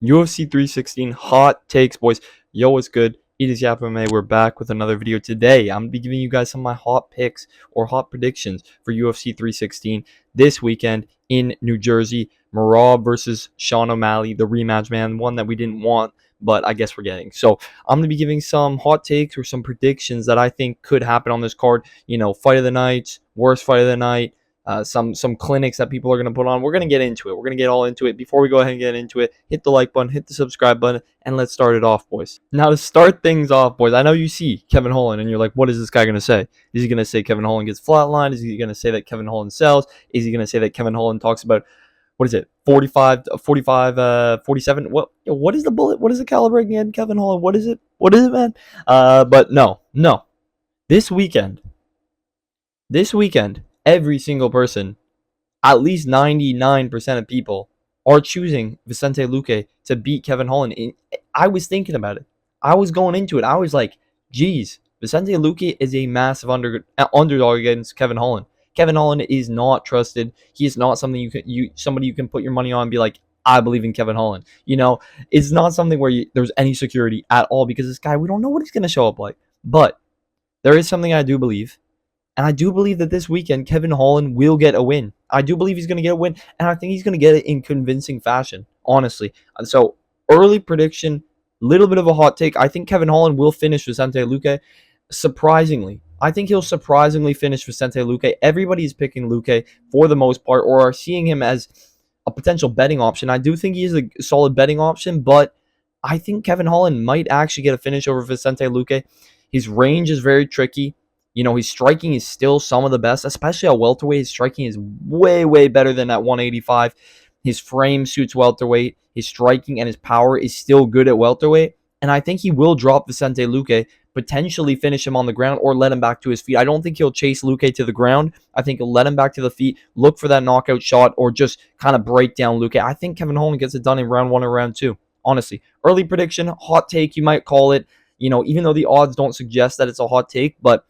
UFC 316 hot takes, boys. Yo, what's good? It is Yap MMA. We're back with another video today. I'm gonna be giving you guys some of my hot picks or hot predictions for UFC 316 this weekend in New Jersey. Merab versus Sean O'Malley, the rematch, man. One that we didn't want, but I guess we're getting. So I'm gonna be giving some hot takes or some predictions that I think could happen on this card. Fight of the night, worst fight of the night. Some clinics that people are going to put on. We're going to get into it. We're going to get all into it. Before we go ahead and get into it, hit the like button, hit the subscribe button, and let's start it off, boys. Now, to start things off, boys, I know you see Kevin Holland, and you're like, what is this guy going to say? Is he going to say Kevin Holland gets flatlined? Is he going to say that Kevin Holland sells? Is he going to say that Kevin Holland talks about, what is it, 45, 47? What is the bullet? What is the caliber again, Kevin Holland? What is it? What is it, man? But no. This weekend, every single person, at least 99% of people, are choosing Vicente Luque to beat Kevin Holland. I was thinking about it. I was going into it. I was like, geez, Vicente Luque is a massive underdog against Kevin Holland. Kevin Holland is not trusted. He is not something somebody you can put your money on and be like, I believe in Kevin Holland. It's not something where there's any security at all, because this guy, we don't know what he's going to show up like. But there is something I do believe. And I do believe that this weekend, Kevin Holland will get a win. I do believe he's going to get a win. And I think he's going to get it in convincing fashion, honestly. So, early prediction, little bit of a hot take. I think Kevin Holland will finish Vicente Luque. Surprisingly, I think he'll surprisingly finish Vicente Luque. Everybody is picking Luque for the most part, or are seeing him as a potential betting option. I do think he is a solid betting option, but I think Kevin Holland might actually get a finish over Vicente Luque. His range is very tricky. His striking is still some of the best, especially at welterweight. His striking is way, way better than at 185. His frame suits welterweight. His striking and his power is still good at welterweight. And I think he will drop Vicente Luque, potentially finish him on the ground or let him back to his feet. I don't think he'll chase Luque to the ground. I think he'll let him back to the feet, look for that knockout shot, or just kind of break down Luque. I think Kevin Holland gets it done in round 1 or round 2, honestly. Early prediction, hot take, you might call it. Even though the odds don't suggest that it's a hot take, but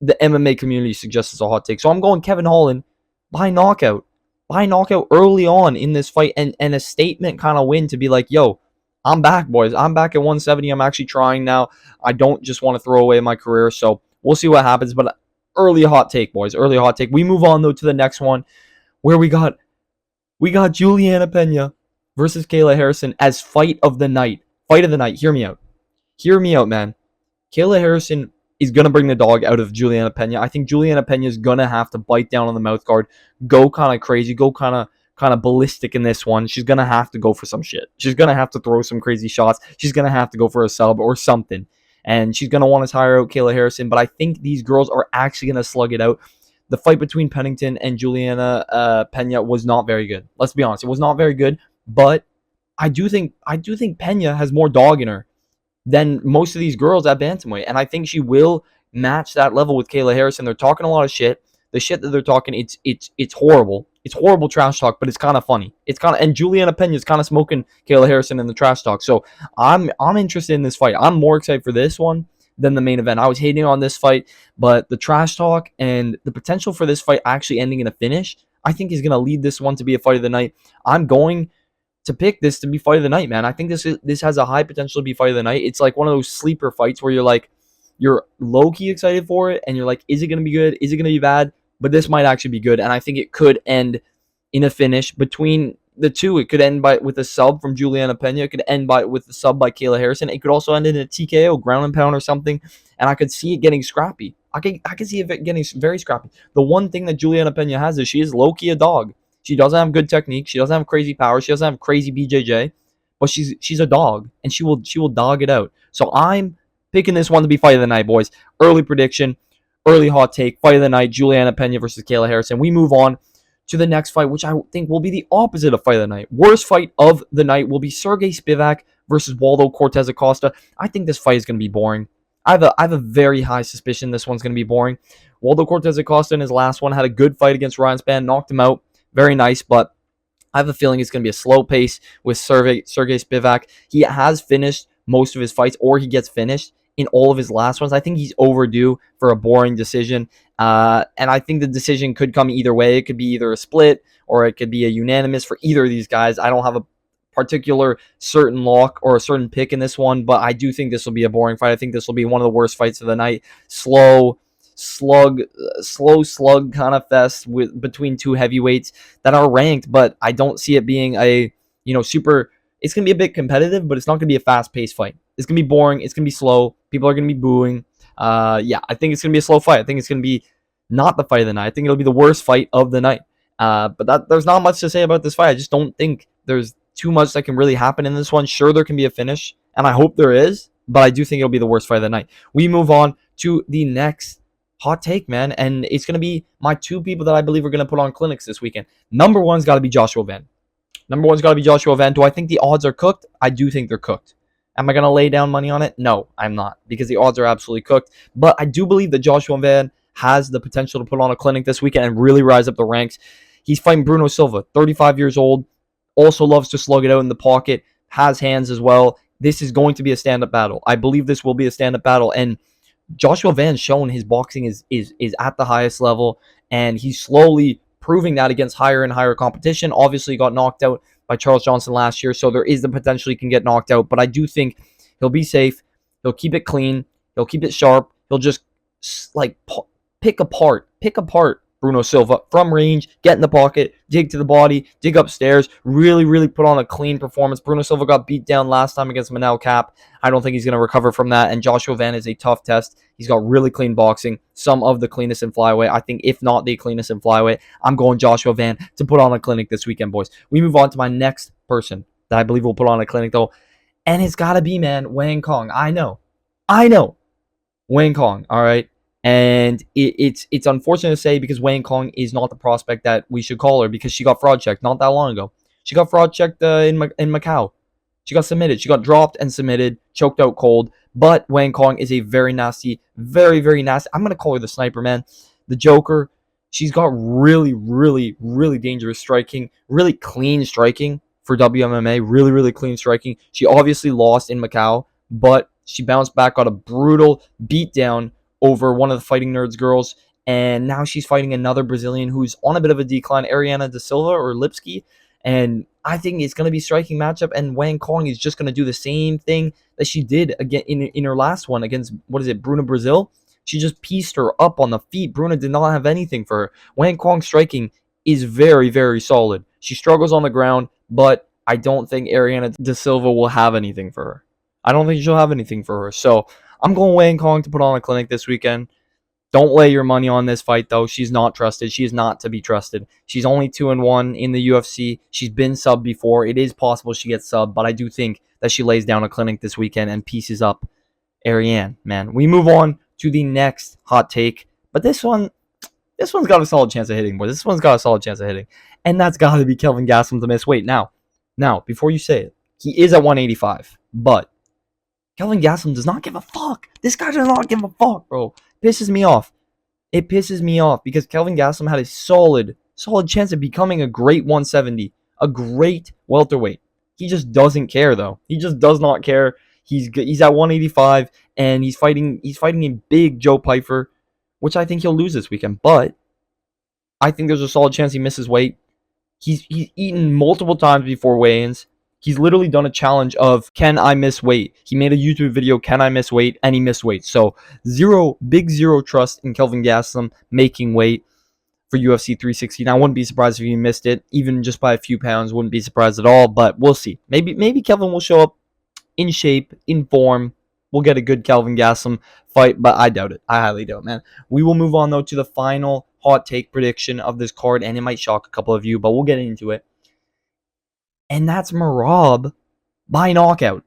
the MMA community suggests it's a hot take. So I'm going Kevin Holland by knockout. By knockout early on in this fight, and a statement kind of win to be like, yo, I'm back, boys. I'm back at 170. I'm actually trying now. I don't just want to throw away my career. So we'll see what happens. But early hot take, boys. Early hot take. We move on, though, to the next one, where we got Juliana Pena versus Kayla Harrison as fight of the night. Fight of the night. Hear me out. Hear me out, man. Kayla Harrison is going to bring the dog out of Juliana Pena. I think Juliana Pena is going to have to bite down on the mouth guard, go kind of crazy, go kind of ballistic in this one. She's going to have to go for some shit. She's going to have to throw some crazy shots. She's going to have to go for a sub or something. And she's going to want to tire out Kayla Harrison. But I think these girls are actually going to slug it out. The fight between Pennington and Juliana Pena was not very good. Let's be honest. It was not very good. But I do think Pena has more dog in her than most of these girls at bantamweight, and I think she will match that level with Kayla Harrison. They're talking a lot of shit. The shit that they're talking, it's horrible. It's horrible trash talk, but it's kind of funny. And Juliana Pena is kind of smoking Kayla Harrison in the trash talk. So I'm interested in this fight. I'm more excited for this one than the main event. I was hating on this fight, but the trash talk and the potential for this fight actually ending in a finish, I think is going to lead this one to be a fight of the night. I'm going to pick this to be fight of the night, man. I think this has a high potential to be fight of the night. It's like one of those sleeper fights where you're low-key excited for it, and you're like, is it going to be good? Is it going to be bad? But this might actually be good, and I think it could end in a finish between the two. It could end with a sub from Juliana Pena. It could end with a sub by Kayla Harrison. It could also end in a TKO, ground and pound or something, and I could see it getting scrappy. I could see it getting very scrappy. The one thing that Juliana Pena has is she is low-key a dog. She doesn't have good technique. She doesn't have crazy power. She doesn't have crazy BJJ, but she's a dog, and she will dog it out. So I'm picking this one to be fight of the night, boys. Early prediction, early hot take, fight of the night, Juliana Pena versus Kayla Harrison. We move on to the next fight, which I think will be the opposite of fight of the night. Worst fight of the night will be Sergey Spivak versus Waldo Cortez Acosta. I think this fight is going to be boring. I have a very high suspicion this one's going to be boring. Waldo Cortez Acosta in his last one had a good fight against Ryan Spann, knocked him out. Very nice, but I have a feeling it's going to be a slow pace with Sergey Spivak. He has finished most of his fights, or he gets finished in all of his last ones. I think he's overdue for a boring decision, and I think the decision could come either way. It could be either a split or it could be a unanimous for either of these guys. I don't have a particular certain lock or a certain pick in this one, but I do think this will be a boring fight. I think this will be one of the worst fights of the night. Slow slug kind of fest with between two heavyweights that are ranked, but I don't see it being a super. It's gonna be a bit competitive, but it's not gonna be a fast-paced fight. It's gonna be boring. It's gonna be slow. People are gonna be booing. Yeah, I think it's gonna be a slow fight. I think it's gonna be not the fight of the night. I think it'll be the worst fight of the night. But there's not much to say about this fight. I just don't think there's too much that can really happen in this one. Sure, there can be a finish, and I hope there is, but I do think it'll be the worst fight of the night. We move on to the next hot take, man, and it's going to be my two people that I believe are going to put on clinics this weekend. Number one's got to be Joshua Van. Do I think the odds are cooked? I do think they're cooked. Am I going to lay down money on it? No, I'm not, because the odds are absolutely cooked. But I do believe that Joshua Van has the potential to put on a clinic this weekend and really rise up the ranks. He's fighting Bruno Silva, 35 years old, also loves to slug it out in the pocket, has hands as well. This is going to be a stand-up battle. I believe this will be a stand-up battle, and Joshua Van's shown his boxing is at the highest level, and he's slowly proving that against higher and higher competition. Obviously, he got knocked out by Charles Johnson last year, so there is the potential he can get knocked out, but I do think he'll be safe. He'll keep it clean. He'll keep it sharp. He'll just like pick apart Bruno Silva from range, get in the pocket, dig to the body, dig upstairs, really put on a clean performance. Bruno Silva got beat down last time against Manel Cap. I don't think he's going to recover from that, and Joshua Van is a tough test. He's got really clean boxing, some of the cleanest in flyweight. I think if not the cleanest in flyweight, I'm going Joshua Van to put on a clinic this weekend, boys. We move on to my next person that I believe will put on a clinic, though, and it's got to be, man, Wang Kong. I know. Wang Kong, all right? And it's unfortunate to say, because Wang Kong is not the prospect that we should call her, because she got fraud checked not that long ago. She got fraud checked in Macau. She got submitted. She got dropped and submitted, choked out cold. But Wang Kong is a very nasty, very nasty. I'm going to call her the sniper, man. The Joker. She's got really dangerous striking, really clean striking for WMMA. Really clean striking. She obviously lost in Macau, but she bounced back, got a brutal beatdown over one of the Fighting Nerds girls, and now she's fighting another Brazilian who's on a bit of a decline, Ariana Da Silva or Lipski, and I think it's going to be a striking matchup, and Wang Kong is just going to do the same thing that she did again in her last one against, Bruna Brazil. She just pieced her up on the feet. Bruna did not have anything for her. Wang Kong striking is very solid. She struggles on the ground, but I don't think Ariana Da Silva will have anything for her. I don't think she'll have anything for her, so I'm going Wang Kong to put on a clinic this weekend. Don't lay your money on this fight, though. She's not trusted. She is not to be trusted. She's only 2-1 in the UFC. She's been subbed before. It is possible she gets subbed, but I do think that she lays down a clinic this weekend and pieces up Ariane, man. We move on to the next hot take, but this one's got a solid chance of hitting, boy. This one's got a solid chance of hitting, and that's got to be Kelvin Gastelum to miss weight. Now, before you say it, he is at 185, but Kelvin Gastelum does not give a fuck. This guy does not give a fuck, bro. It pisses me off. It pisses me off because Kelvin Gastelum had a solid chance of becoming a great 170, a great welterweight. He just doesn't care, though. He just does not care. He's at 185, and he's fighting a big Joe Pyfer, which I think he'll lose this weekend. But I think there's a solid chance he misses weight. He's eaten multiple times before weigh-ins. He's literally done a challenge of, can I miss weight? He made a YouTube video, can I miss weight? And he missed weight. So big zero trust in Kelvin Gastelum making weight for UFC 316. I wouldn't be surprised if he missed it, even just by a few pounds. Wouldn't be surprised at all, but we'll see. Maybe Kelvin will show up in shape, in form. We'll get a good Kelvin Gastelum fight, but I doubt it. I highly doubt, man. We will move on, though, to the final hot take prediction of this card, and it might shock a couple of you, but we'll get into it. And that's Merab by knockout.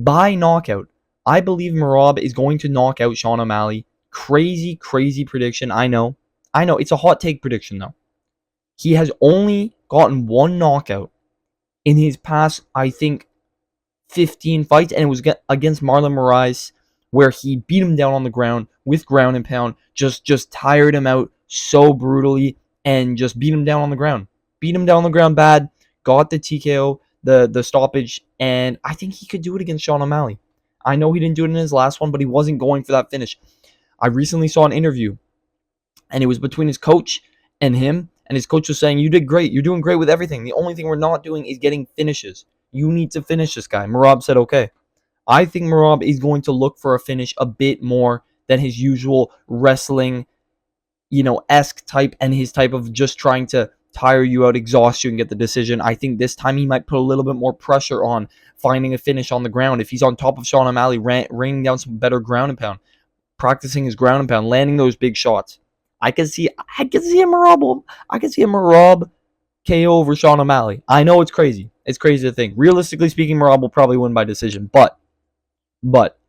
I believe Merab is going to knock out Sean O'Malley. Crazy prediction. I know. It's a hot take prediction, though. He has only gotten one knockout in his past, I think, 15 fights, and it was against Marlon Moraes, where he beat him down on the ground with ground and pound, just tired him out so brutally, and just beat him down on the ground. Bad. Got the TKO, the stoppage, and I think he could do it against Sean O'Malley. I know he didn't do it in his last one, but he wasn't going for that finish. I recently saw an interview, and it was between his coach and him, and his coach was saying, you did great. You're doing great with everything. The only thing we're not doing is getting finishes. You need to finish this guy. Merab said, okay. I think Merab is going to look for a finish a bit more than his usual wrestling, esque type, and his type of just trying to tire you out, exhaust you, and get the decision. I think this time he might put a little bit more pressure on finding a finish on the ground. If he's on top of Sean O'Malley, raining down some better ground and pound, practicing his ground and pound, landing those big shots. I can see a Merab. I can see a Merab KO over Sean O'Malley. I know it's crazy. It's crazy to think. Realistically speaking, Merab will probably win by decision, but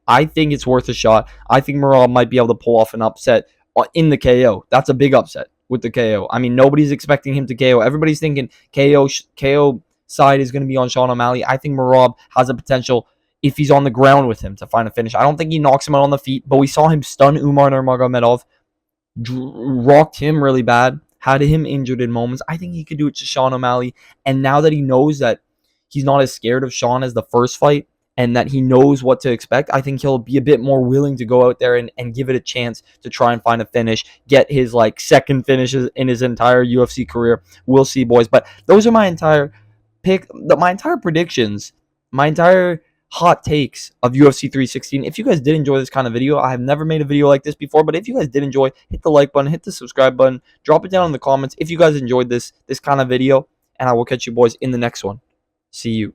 I think it's worth a shot. I think Merab might be able to pull off an upset in the KO. That's a big upset with the KO. I mean, nobody's expecting him to KO. Everybody's thinking KO side is going to be on Sean O'Malley. I think Merab has a potential if he's on the ground with him to find a finish. I don't think he knocks him out on the feet, but we saw him stun Umar Nurmagomedov, rocked him really bad, had him injured in moments. I think he could do it to Sean O'Malley. And now that he knows that he's not as scared of Sean as the first fight, and that he knows what to expect, I think he'll be a bit more willing to go out there and give it a chance to try and find a finish, get his second finishes in his entire UFC career. We'll see, boys. But those are my entire predictions, my entire hot takes of UFC 316. If you guys did enjoy this kind of video, I have never made a video like this before, but if you guys did enjoy, hit the like button, hit the subscribe button, drop it down in the comments if you guys enjoyed this kind of video, and I will catch you boys in the next one. See you.